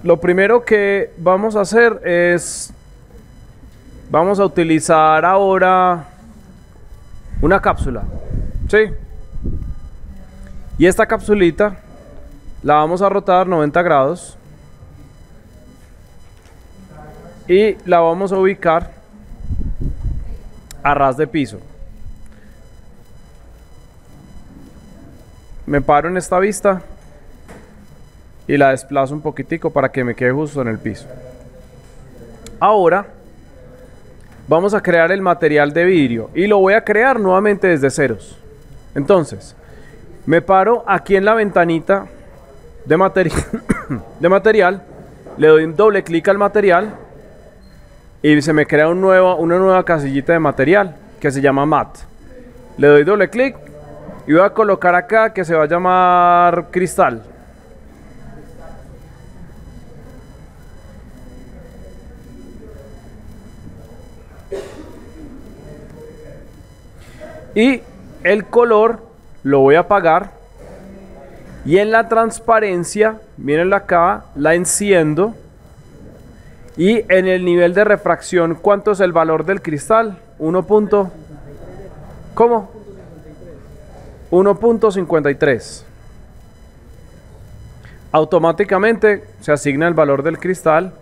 lo primero que vamos a hacer es, vamos a utilizar ahora una cápsula, ¿sí? Y esta capsulita la vamos a rotar 90 grados y la vamos a ubicar a ras de piso. Me paro en esta vista y la desplazo un poquitico para que me quede justo en el piso. Ahora vamos a crear el material de vidrio y lo voy a crear nuevamente desde ceros. Entonces me paro aquí en la ventanita de material, le doy un doble clic al material y se me crea una nueva casillita de material que se llama Mat. Le doy doble clic y voy a colocar acá que se va a llamar cristal. Y el color lo voy a apagar. Y en la transparencia, mírenla acá, la enciendo. Y en el nivel de refracción, ¿cuánto es el valor del cristal? 1.53. Automáticamente se asigna el valor del cristal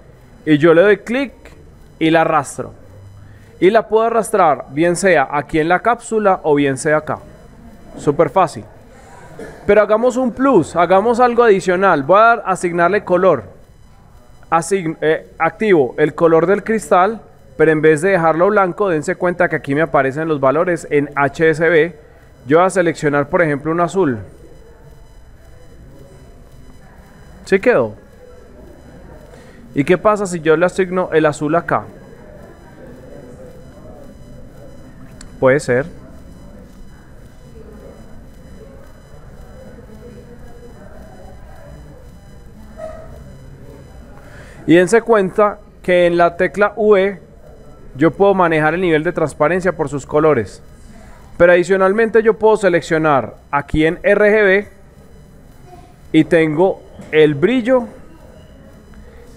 y yo le doy clic y la arrastro. Y la puedo arrastrar bien sea aquí en la cápsula o bien sea acá. Súper fácil. Pero hagamos un plus, hagamos algo adicional. Voy a asignarle color. Activo el color del cristal, pero en vez de dejarlo blanco, dense cuenta que aquí me aparecen los valores en HSB. Yo voy a seleccionar, por ejemplo, un azul. ¿Sí quedó? ¿Y qué pasa si yo le asigno el azul acá? Puede ser. Y dense cuenta que en la tecla UE yo puedo manejar el nivel de transparencia por sus colores. Pero adicionalmente yo puedo seleccionar aquí en RGB y tengo el brillo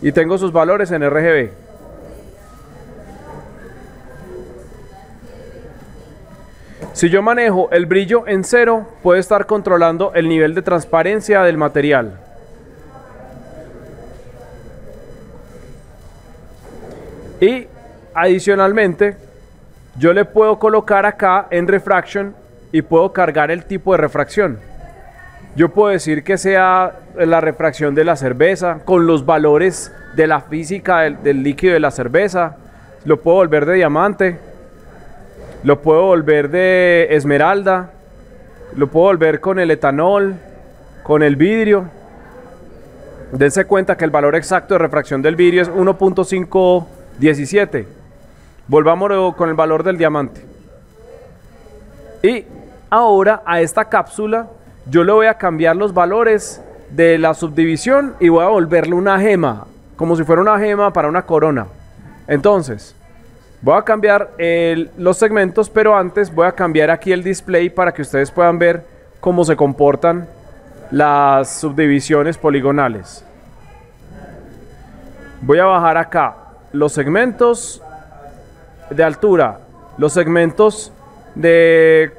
y tengo sus valores en RGB. Si yo manejo el brillo en 0, puedo estar controlando el nivel de transparencia del material. Y adicionalmente, yo le puedo colocar acá en Refraction y puedo cargar el tipo de refracción. Yo puedo decir que sea la refracción de la cerveza con los valores de la física del líquido de la cerveza. Lo puedo volver de diamante. Lo puedo volver de esmeralda. Lo puedo volver con el etanol, con el vidrio. Dense cuenta que el valor exacto de refracción del vidrio es 1.517. Volvamos con el valor del diamante. Y ahora a esta cápsula yo le voy a cambiar los valores de la subdivisión y voy a volverle una gema, como si fuera una gema para una corona. Entonces voy a cambiar los segmentos, pero antes voy a cambiar aquí el display para que ustedes puedan ver cómo se comportan las subdivisiones poligonales. Voy a bajar acá los segmentos de altura, los segmentos de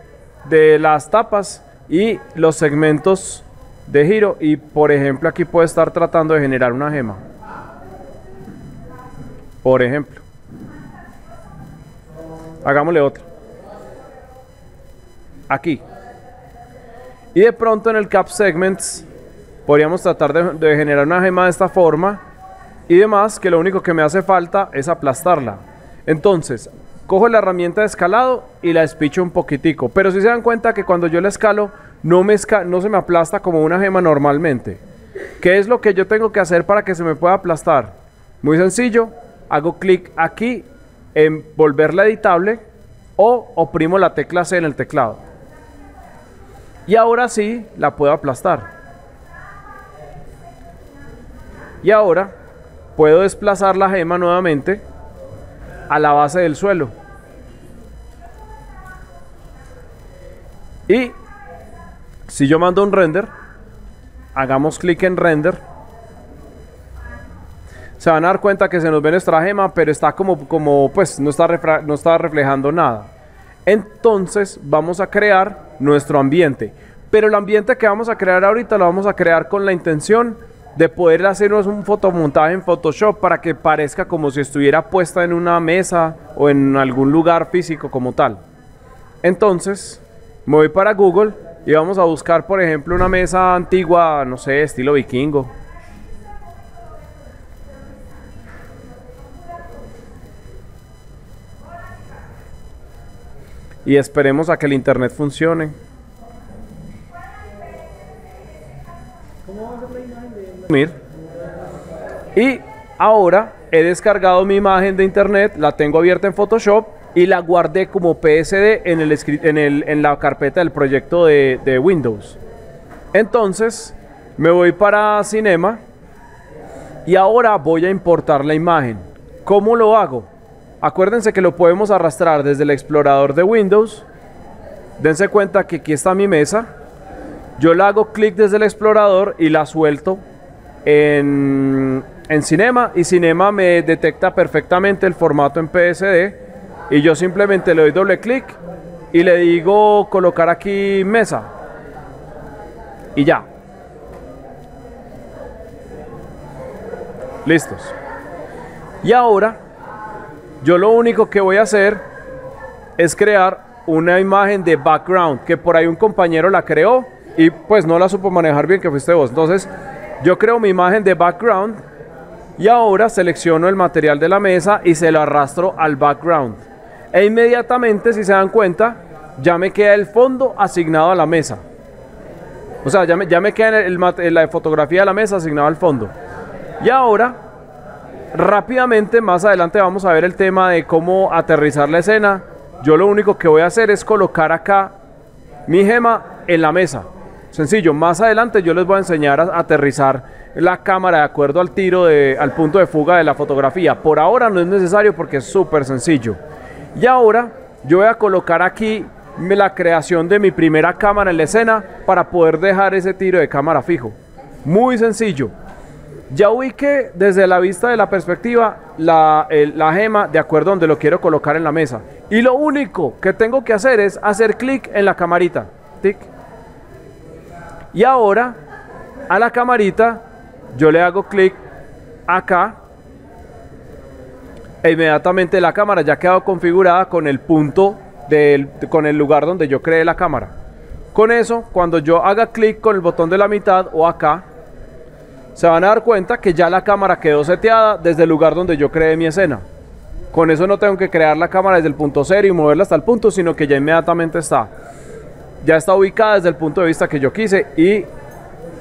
las tapas y los segmentos de giro, y por ejemplo aquí puedo estar tratando de generar una gema, por ejemplo. Hagámosle otra aquí, y de pronto en el Cap Segments podríamos tratar de generar una gema de esta forma y demás, que lo único que me hace falta es aplastarla. Entonces cojo la herramienta de escalado y la despicho un poquitico, pero si se dan cuenta que cuando yo la escalo no se me aplasta como una gema normalmente. ¿Qué es lo que yo tengo que hacer para que se me pueda aplastar? Muy sencillo, hago clic aquí en volverla editable o oprimo la tecla C en el teclado y ahora sí la puedo aplastar. Y ahora puedo desplazar la gema nuevamente a la base del suelo. Y si yo mando un render, hagamos clic en render Se van a dar cuenta que se nos ve nuestra gema, pero está pues no está reflejando nada. Entonces vamos a crear nuestro ambiente. Pero el ambiente que vamos a crear ahorita lo vamos a crear con la intención de poder hacernos un fotomontaje en Photoshop para que parezca como si estuviera puesta en una mesa o en algún lugar físico como tal. Entonces me voy para Google y vamos a buscar, por ejemplo, una mesa antigua, no sé, estilo vikingo. Y esperemos a que el internet funcione. Y ahora he descargado mi imagen de internet, la tengo abierta en Photoshop y la guardé como PSD en la carpeta del proyecto de Windows. Entonces me voy para Cinema y ahora voy a importar la imagen. ¿Cómo lo hago? Acuérdense que lo podemos arrastrar desde el explorador de Windows. Dense cuenta que aquí está mi mesa. Yo le hago clic desde el explorador y la suelto en Cinema, y Cinema me detecta perfectamente el formato en PSD y yo simplemente le doy doble clic y le digo colocar aquí mesa y ya. Listos. Y ahora yo lo único que voy a hacer es crear una imagen de background, que por ahí un compañero la creó y pues no la supo manejar bien, que fuiste vos. Entonces yo creo mi imagen de background y ahora selecciono el material de la mesa y se lo arrastro al background. E inmediatamente, si se dan cuenta, ya me queda el fondo asignado a la mesa. O sea, ya me queda la fotografía de la mesa asignada al fondo. Y ahora, rápidamente, más adelante vamos a ver el tema de cómo aterrizar la escena. Yo lo único que voy a hacer es colocar acá mi gema en la mesa. Sencillo, más adelante yo les voy a enseñar a aterrizar la cámara de acuerdo al al punto de fuga de la fotografía. Por ahora no es necesario porque es súper sencillo. Y ahora yo voy a colocar aquí la creación de mi primera cámara en la escena para poder dejar ese tiro de cámara fijo. Muy sencillo. Ya ubiqué desde la vista de la perspectiva la gema de acuerdo a donde lo quiero colocar en la mesa. Y lo único que tengo que hacer es hacer clic en la camarita. Tic. Y ahora a la camarita yo le hago clic acá e inmediatamente la cámara ya ha quedado configurada con el punto con el lugar donde yo creé la cámara. Con eso, cuando yo haga clic con el botón de la mitad o acá, se van a dar cuenta que ya la cámara quedó seteada desde el lugar donde yo creé mi escena. Con eso no tengo que crear la cámara desde el punto cero y moverla hasta el punto, sino que ya inmediatamente está. Ya está ubicada desde el punto de vista que yo quise y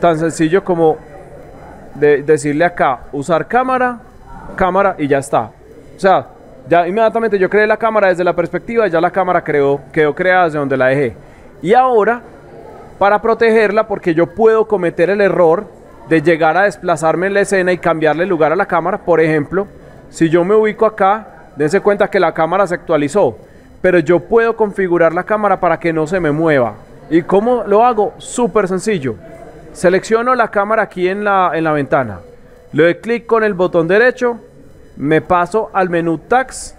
tan sencillo como decirle acá, usar cámara, cámara y ya está. O sea, ya inmediatamente yo creé la cámara desde la perspectiva, ya la cámara quedó creada desde donde la dejé. Y ahora, para protegerla, porque yo puedo cometer el error de llegar a desplazarme en la escena y cambiarle el lugar a la cámara, por ejemplo, si yo me ubico acá, dense cuenta que la cámara se actualizó. Pero yo puedo configurar la cámara para que no se me mueva. ¿Y cómo lo hago? Súper sencillo. Selecciono la cámara aquí en la ventana. Le doy clic con el botón derecho. Me paso al menú Tags.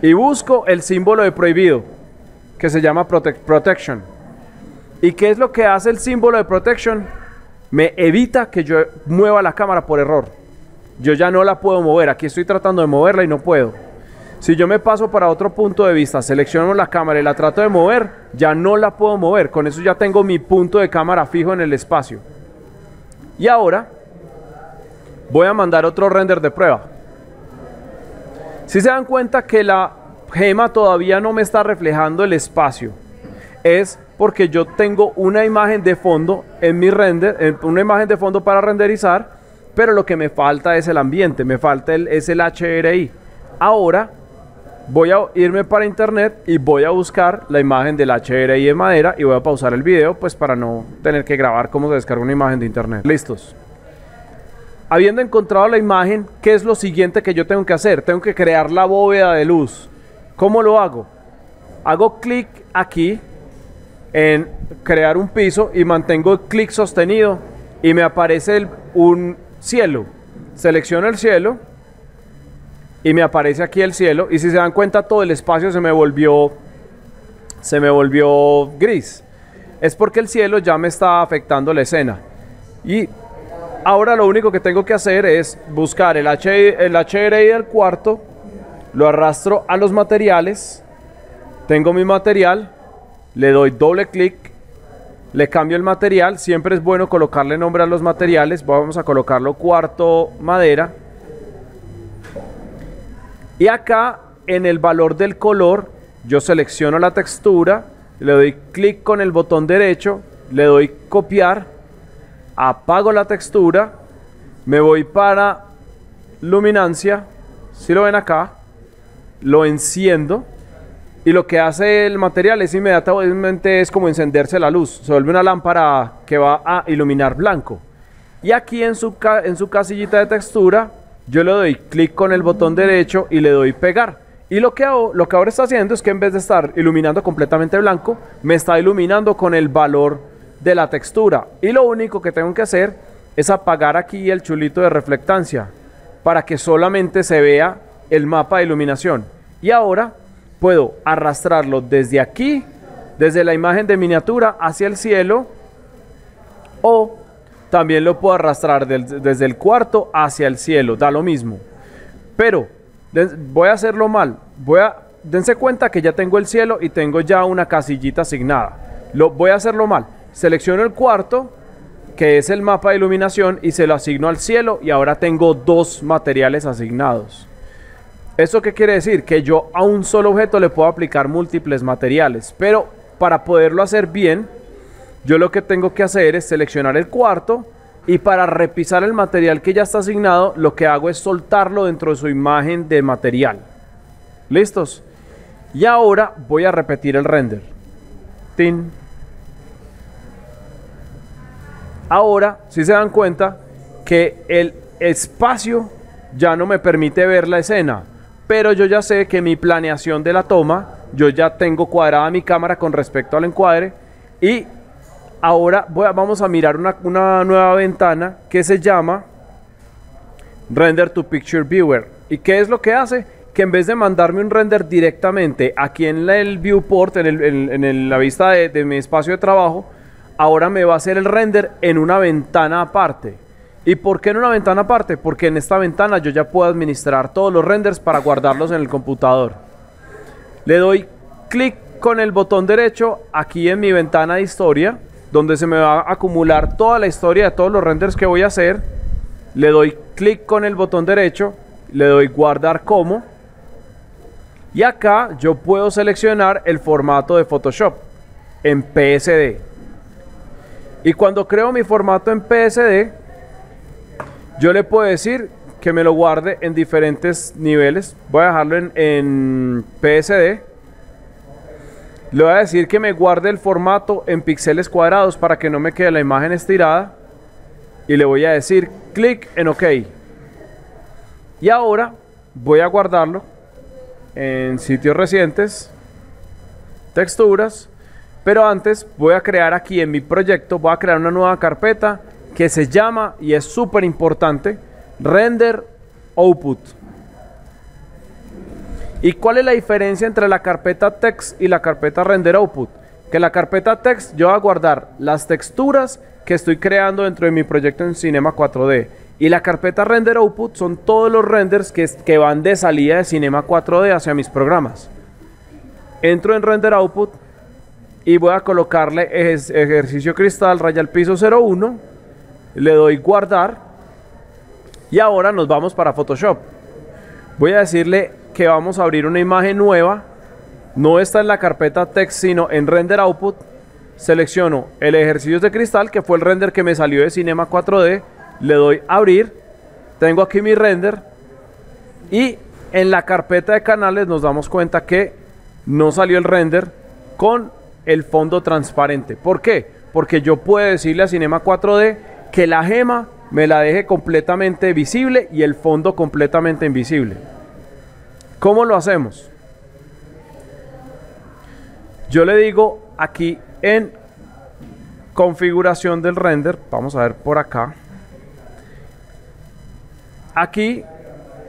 Y busco el símbolo de prohibido. Que se llama Protection. ¿Y qué es lo que hace el símbolo de Protection? Me evita que yo mueva la cámara por error. Yo ya no la puedo mover. Aquí estoy tratando de moverla y no puedo. Si yo me paso para otro punto de vista, selecciono la cámara y la trato de mover, ya no la puedo mover. Con eso ya tengo mi punto de cámara fijo en el espacio. Y ahora voy a mandar otro render de prueba. Si se dan cuenta que la gema todavía no me está reflejando el espacio, es porque yo tengo una imagen de fondo en mi render, una imagen de fondo para renderizar, pero lo que me falta es el ambiente, me falta el HDRI. Ahora voy a irme para internet y voy a buscar la imagen del HDRI de madera y voy a pausar el video pues para no tener que grabar cómo se descarga una imagen de internet. Listos. Habiendo encontrado la imagen, ¿qué es lo siguiente que yo tengo que hacer? Tengo que crear la bóveda de luz. ¿Cómo lo hago? Hago clic aquí en crear un piso y mantengo el clic sostenido y me aparece un cielo. selecciono el cielo y me aparece aquí el cielo, y si se dan cuenta todo el espacio se me volvió gris. Es porque el cielo ya me está afectando la escena. Y ahora lo único que tengo que hacer es buscar el HDRI del cuarto, lo arrastro a los materiales, tengo mi material, le doy doble clic, le cambio el material. Siempre es bueno colocarle nombre a los materiales. Vamos a colocarlo cuarto madera. Y acá en el valor del color yo selecciono la textura, le doy clic con el botón derecho, le doy copiar, apago la textura, me voy para luminancia, si lo ven acá, lo enciendo, y lo que hace el material es inmediatamente es como encenderse la luz, se vuelve una lámpara que va a iluminar blanco. Y aquí en su casillita de textura yo le doy clic con el botón derecho y le doy pegar. Y lo que ahora está haciendo es que en vez de estar iluminando completamente blanco, me está iluminando con el valor de la textura. Y lo único que tengo que hacer es apagar aquí el chulito de reflectancia para que solamente se vea el mapa de iluminación. Y ahora puedo arrastrarlo desde aquí, desde la imagen de miniatura hacia el cielo, o también lo puedo arrastrar desde el cuarto hacia el cielo, da lo mismo. Pero voy a hacerlo mal. Dense cuenta que ya tengo el cielo y tengo ya una casillita asignada. Voy a hacerlo mal. Selecciono el cuarto, que es el mapa de iluminación, y se lo asigno al cielo, y ahora tengo dos materiales asignados. ¿Eso qué quiere decir? Que yo a un solo objeto le puedo aplicar múltiples materiales, pero para poderlo hacer bien, yo lo que tengo que hacer es seleccionar el cuarto, y para repisar el material que ya está asignado, lo que hago es soltarlo dentro de su imagen de material. ¿Listos? Y ahora voy a repetir el render. ¡Tin! Ahora, si se dan cuenta que el espacio ya no me permite ver la escena, pero yo ya sé que mi planeación de la toma, yo ya tengo cuadrada mi cámara con respecto al encuadre, y ahora vamos a mirar una nueva ventana que se llama Render to Picture Viewer. ¿Y qué es lo que hace? Que en vez de mandarme un render directamente aquí en el viewport, en la vista de mi espacio de trabajo, ahora me va a hacer el render en una ventana aparte. ¿Y por qué en una ventana aparte? Porque en esta ventana yo ya puedo administrar todos los renders para guardarlos en el computador. Le doy clic con el botón derecho aquí en mi ventana de historia, donde se me va a acumular toda la historia de todos los renders que voy a hacer. Le doy clic con el botón derecho, le doy guardar como, y acá yo puedo seleccionar el formato de Photoshop en PSD. Y cuando creo mi formato en PSD, yo le puedo decir que me lo guarde en diferentes niveles. Voy a dejarlo en PSD. Le voy a decir que me guarde el formato en píxeles cuadrados para que no me quede la imagen estirada. Y le voy a decir clic en OK. Y ahora voy a guardarlo en sitios recientes, texturas. Pero antes voy a crear aquí en mi proyecto, voy a crear una nueva carpeta que se llama, y es súper importante, Render Output. ¿Y cuál es la diferencia entre la carpeta Text y la carpeta Render Output? Que la carpeta Text yo voy a guardar las texturas que estoy creando dentro de mi proyecto en Cinema 4D. Y la carpeta Render Output son todos los renders que van de salida de Cinema 4D hacia mis programas. Entro en Render Output y voy a colocarle ejercicio cristal raya al piso 01. Le doy guardar. Y ahora nos vamos para Photoshop. Voy a decirle que vamos a abrir una imagen nueva. No está en la carpeta text, sino en Render Output. Selecciono el ejercicio de cristal, que fue el render que me salió de Cinema 4D. Le doy abrir. Tengo aquí mi render. Y en la carpeta de canales nos damos cuenta que no salió el render con el fondo transparente. ¿Por qué? Porque yo puedo decirle a Cinema 4D que la gema me la deje completamente visible y el fondo completamente invisible. ¿Cómo lo hacemos? Yo le digo aquí en configuración del render, vamos a ver por acá. aquí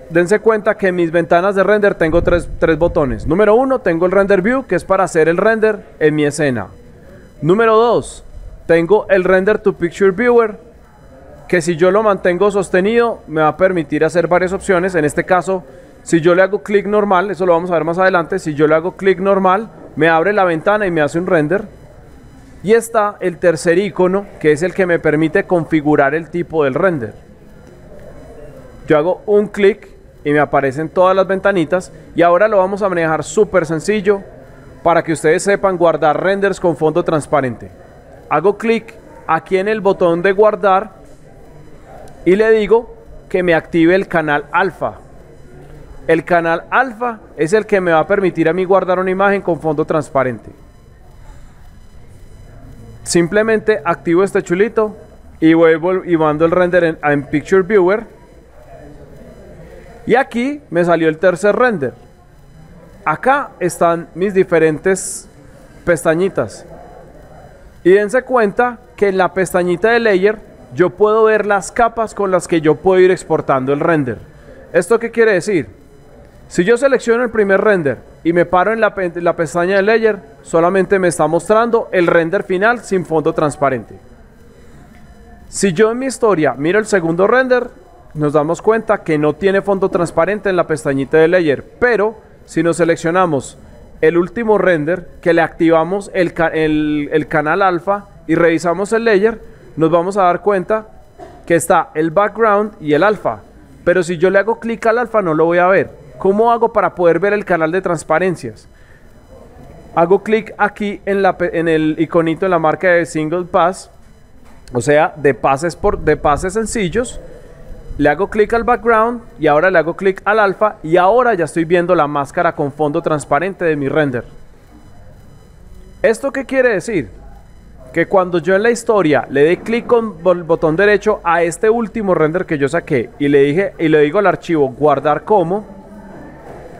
dense cuenta que en mis ventanas de render tengo tres botones. Número 1, tengo el render view, que es para hacer el render en mi escena. Número 2, tengo el render to picture viewer, que si yo lo mantengo sostenido me va a permitir hacer varias opciones. En este caso, si yo le hago clic normal, eso lo vamos a ver más adelante, si yo le hago clic normal, me abre la ventana y me hace un render. Y está el tercer icono, que es el que me permite configurar el tipo del render. Yo hago un clic y me aparecen todas las ventanitas. Y ahora lo vamos a manejar súper sencillo para que ustedes sepan guardar renders con fondo transparente. Hago clic aquí en el botón de guardar y le digo que me active el canal alfa. El canal alfa es el que me va a permitir a mí guardar una imagen con fondo transparente. Simplemente activo este chulito y vuelvo y mando el render en Picture Viewer. Y aquí me salió el tercer render. Acá están mis diferentes pestañitas. Y dense cuenta que en la pestañita de Layer yo puedo ver las capas con las que yo puedo ir exportando el render. ¿Esto qué quiere decir? Si yo selecciono el primer render y me paro en la pestaña de Layer, solamente me está mostrando el render final sin fondo transparente. Si yo en mi historia miro el segundo render, nos damos cuenta que no tiene fondo transparente en la pestañita de Layer. Pero si nos seleccionamos el último render, que le activamos el canal alfa y revisamos el Layer, nos vamos a dar cuenta que está el background y el alfa. Pero si yo le hago clic al alfa no lo voy a ver. ¿Cómo hago para poder ver el canal de transparencias? Hago clic aquí en el iconito en la marca de Single Pass, o sea, de pases sencillos. Le hago clic al background y ahora le hago clic al alfa y ahora ya estoy viendo la máscara con fondo transparente de mi render. ¿Esto qué quiere decir? Que cuando yo en la historia le dé clic con el botón derecho a este último render que yo saqué y le digo al archivo guardar como,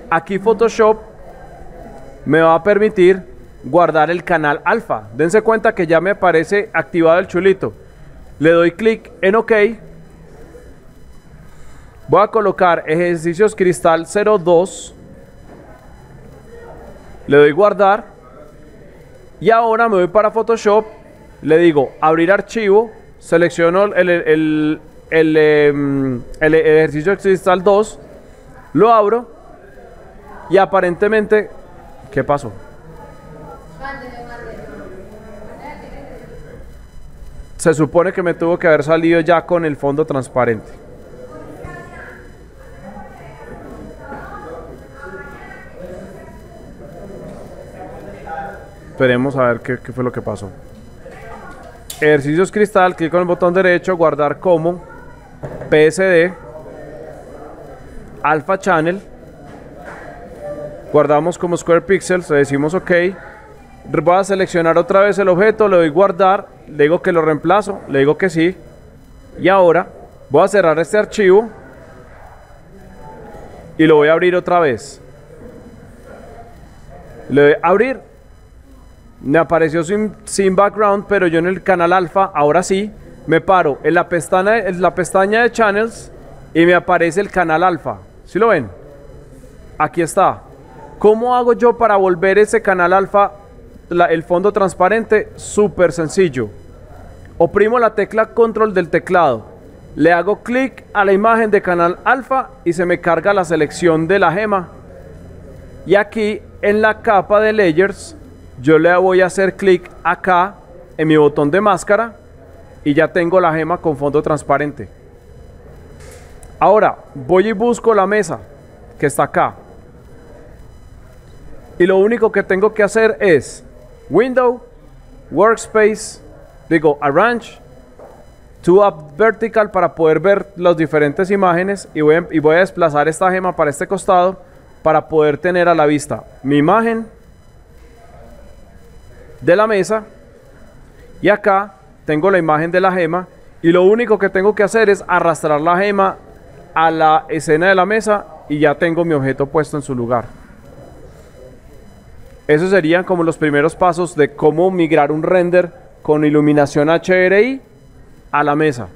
aquí Photoshop me va a permitir guardar el canal alfa. Dense cuenta que ya me aparece activado el chulito. Le doy clic en OK. Voy a colocar ejercicios cristal 02. Le doy guardar. Y ahora me voy para Photoshop. Le digo abrir archivo. Selecciono el ejercicio cristal 2. Lo abro. Y aparentemente, ¿qué pasó? Se supone que me tuvo que haber salido ya con el fondo transparente. Esperemos a ver qué fue lo que pasó. Ejercicios cristal, clic con el botón derecho, guardar como, PSD, Alpha Channel. Guardamos como Square Pixels, le decimos OK. Voy a seleccionar otra vez el objeto, le doy guardar, le digo que lo reemplazo, le digo que sí. Y ahora voy a cerrar este archivo y lo voy a abrir otra vez. Le doy a abrir. Me apareció sin background, pero yo en el canal alfa, ahora sí, me paro en la pestaña de Channels y me aparece el canal alfa. ¿Sí lo ven? Aquí está. ¿Cómo hago yo para volver ese canal alfa, el fondo transparente? Súper sencillo. Oprimo la tecla control del teclado. Le hago clic a la imagen de canal alfa y se me carga la selección de la gema. Y aquí en la capa de layers, yo le voy a hacer clic acá en mi botón de máscara y ya tengo la gema con fondo transparente. Ahora voy y busco la mesa que está acá. Y lo único que tengo que hacer es Window, Workspace, digo Arrange, to Up Vertical para poder ver las diferentes imágenes y voy a desplazar esta gema para este costado para poder tener a la vista mi imagen de la mesa y acá tengo la imagen de la gema y lo único que tengo que hacer es arrastrar la gema a la escena de la mesa y ya tengo mi objeto puesto en su lugar. Esos serían como los primeros pasos de cómo migrar un render con iluminación HDRI a la mesa.